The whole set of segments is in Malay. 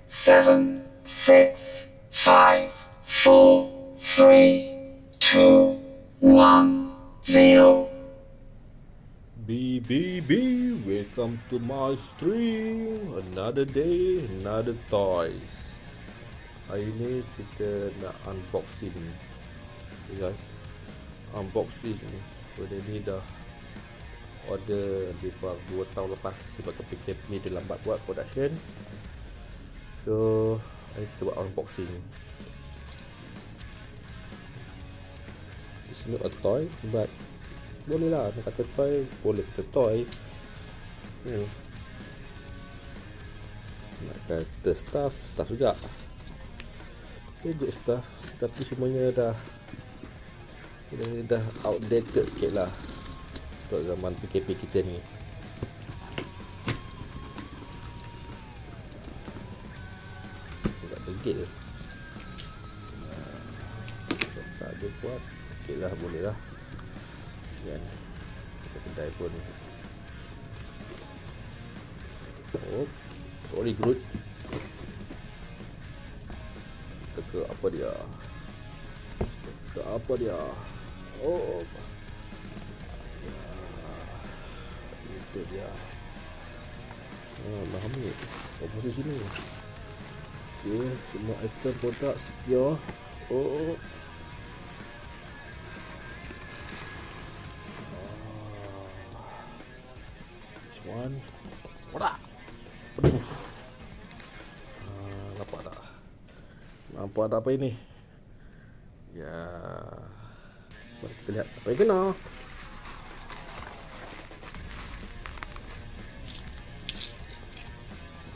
7, 6, 5, 4, 3, 2, 1, 0. Welcome to my stream. Another day, another toys. Hari ni kita nak unboxing, guys. Unboxing. Benda ni dah order lebih kurang 2 tahun lepas sebab PKP ni dia lambat buat production. So, hari kita buat unboxing. It's not a toy, but boleh lah, nak kata toy, boleh kata toy. Nak kata stuff juga. Good stuff, tapi semuanya dah outdated sikit lah untuk zaman PKP kita ni. Tak tergigit je. Tak ada kuat. Ok lah, boleh lah. Kan, kita kedai pun. Oh, sorry Groot. Kita ke apa dia? Oh, itu dia. Dah ambil. Apa di sini? Okay, semua item produk secure. Oh. This one. What? Nampak tak apa ini? Ya. Mari kita lihat apa yang kena.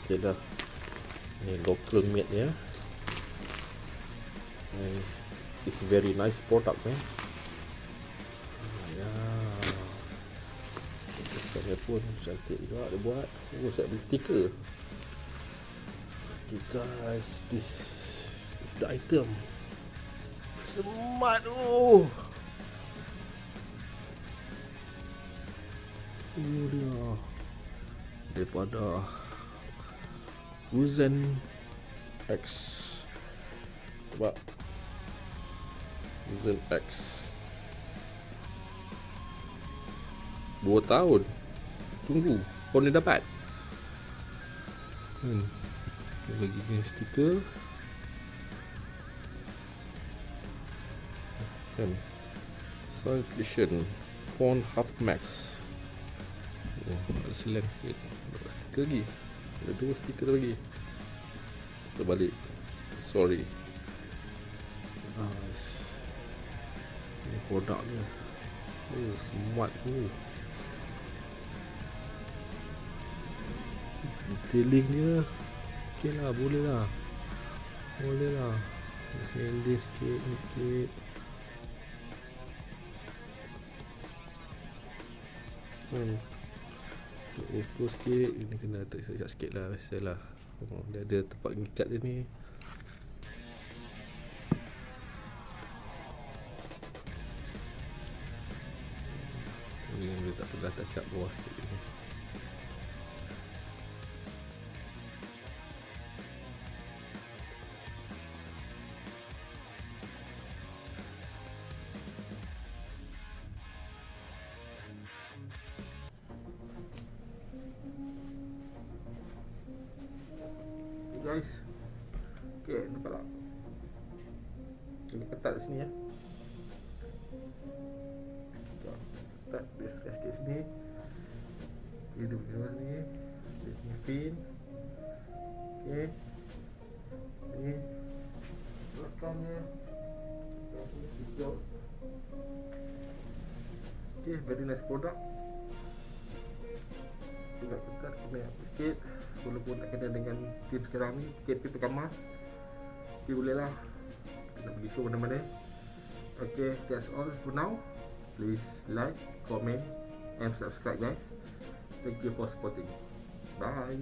Okay dah. Ni local made ya. And it's very nice product ya. Ya. Ini pun cantik juga dia buat. Oh, saya beli stiker. Okay guys, this is the item. Smart. Dia daripada Kruzen-X. Coba Kruzen-X 2 tahun tunggu kau ni dapat. Bagi ni stiker kan, Science Edition font Halfmask. Ada selang sikit. Ada stiker lagi. Ada 2 stiker lagi. Terbalik. Sorry. Ini produk dia. Oh, smart. Detailing dia ok lah, boleh lah. Ni sikit. Info sikit. Ini kena tekan sikit lah, biasalah. Dia ada tempat ngikat dia ni. Dia tak pernah touch up bawah sikit ni. Guys, okay, nampak tak? Ini ketat sini ya. Ketat dia sikit sini. Dia punya ni, dia punya pin. Okay, ni belakangnya. Okay, very nice product. Juga ketat, kena sikit. Walaupun tak kena dengan tim sekarang ni, KP pakai mask. Okay, boleh lah. Kita nak pergi show mana-mana. Okay, that's all for now. Please like, comment and subscribe guys. Thank you for supporting. Bye.